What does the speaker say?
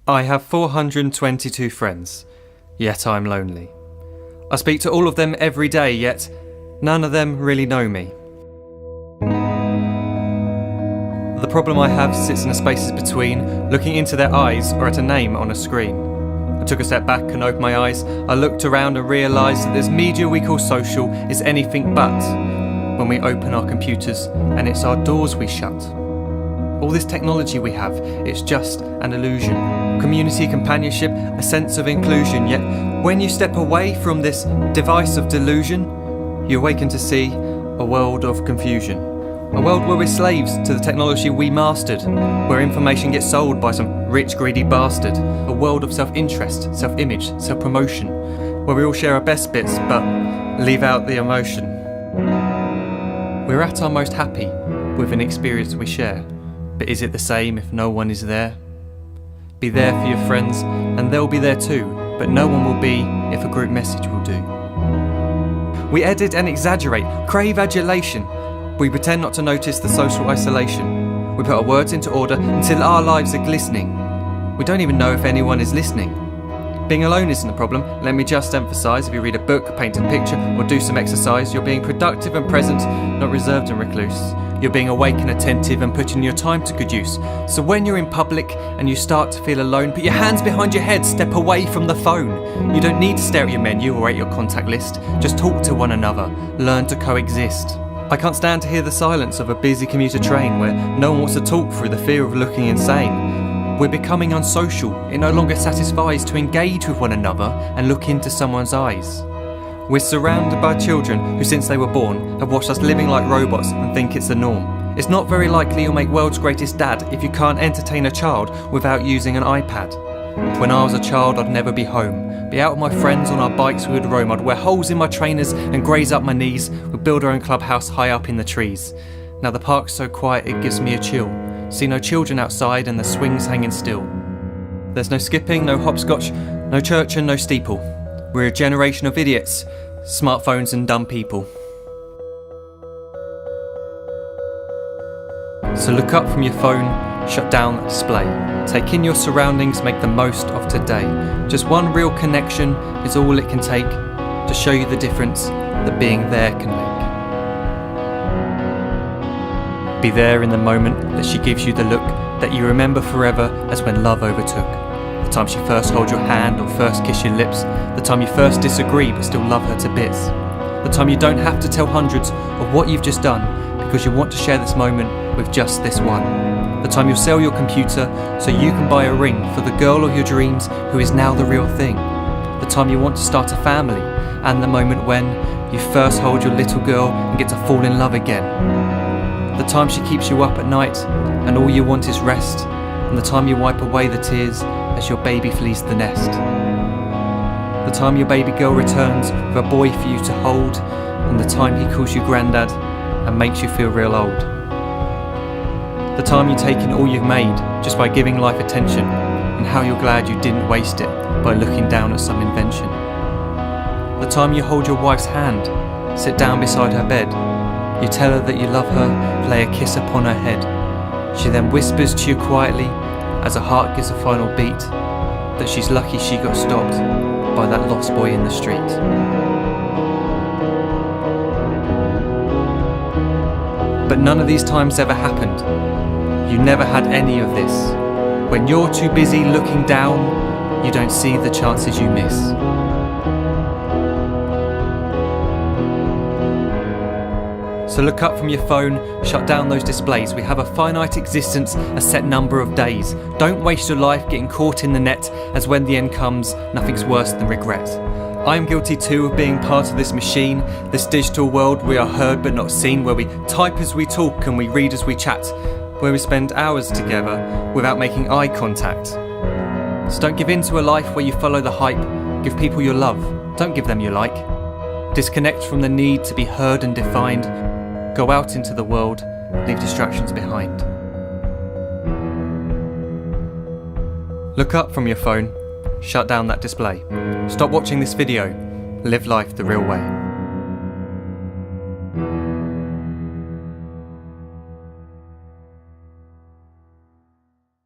I have 422 friends, yet I'm lonely. I speak to all of them every day, yet none of them really know me. The problem I have sits in the spaces between looking into their eyes or at a name on a screen. I took a step back and opened my eyes. I looked around and realised that this media we call social is anything but when we open our computers and it's our doors we shut. All this technology we have, it's just an illusion. Community, companionship, a sense of inclusion. Yet when you step away from this device of delusion, you awaken to see a world of confusion. A world where we're slaves to the technology we mastered, where information gets sold by some rich, greedy bastard. A world of self-interest, self-image, self-promotion, where we all share our best bits but leave out the emotion. We're at our most happy with an experience we share. But is it the same if no one is there? Be there for your friends, and they'll be there too, but no one will be if a group message will do. We edit and exaggerate, crave adulation. We pretend not to notice the social isolation. We put our words into order until our lives are glistening. We don't even know if anyone is listening. Being alone isn't a problem. Let me just emphasise, if you read a book, paint a picture, or do some exercise, you're being productive and present, not reserved and recluse. You're being awake and attentive and putting your time to good use. So when you're in public and you start to feel alone, put your hands behind your head, step away from the phone. You don't need to stare at your menu or at your contact list. Just talk to one another, learn to coexist. I can't stand to hear the silence of a busy commuter train where no one wants to talk through the fear of looking insane. We're becoming unsocial. It no longer satisfies to engage with one another and look into someone's eyes. We're surrounded by children who, since they were born, have watched us living like robots and think it's the norm. It's not very likely you'll make world's greatest dad if you can't entertain a child without using an iPad. When I was a child, I'd never be home. Be out with my friends on our bikes, we would roam. I'd wear holes in my trainers and graze up my knees. We'd build our own clubhouse high up in the trees. Now the park's so quiet it gives me a chill. See no children outside and the swings hanging still. There's no skipping, no hopscotch, no church and no steeple. We're a generation of idiots, smartphones and dumb people. So look up from your phone, shut down the display. Take in your surroundings, make the most of today. Just one real connection is all it can take to show you the difference that being there can make. Be there in the moment that she gives you the look that you remember forever as when love overtook. The time she first holds your hand or first kiss your lips. The time you first disagree but still love her to bits. The time you don't have to tell hundreds of what you've just done because you want to share this moment with just this one. The time you'll sell your computer so you can buy a ring for the girl of your dreams who is now the real thing. The time you want to start a family and the moment when you first hold your little girl and get to fall in love again. The time she keeps you up at night and all you want is rest. And the time you wipe away the tears as your baby flees the nest. The time your baby girl returns with a boy for you to hold, and the time he calls you granddad and makes you feel real old. The time you take in all you've made just by giving life attention, and how you're glad you didn't waste it by looking down at some invention. The time you hold your wife's hand, sit down beside her bed, you tell her that you love her, lay a kiss upon her head. She then whispers to you quietly, as her heart gives a final beat, that she's lucky she got stopped by that lost boy in the street. But none of these times ever happened. You never had any of this. When you're too busy looking down, you don't see the chances you miss. So look up from your phone, shut down those displays. We have a finite existence, a set number of days. Don't waste your life getting caught in the net, as when the end comes, nothing's worse than regret. I am guilty too of being part of this machine, this digital world we are heard but not seen, where we type as we talk and we read as we chat, where we spend hours together without making eye contact. So don't give in to a life where you follow the hype. Give people your love, don't give them your like. Disconnect from the need to be heard and defined. Go out into the world, leave distractions behind. Look up from your phone, shut down that display. Stop watching this video, live life the real way.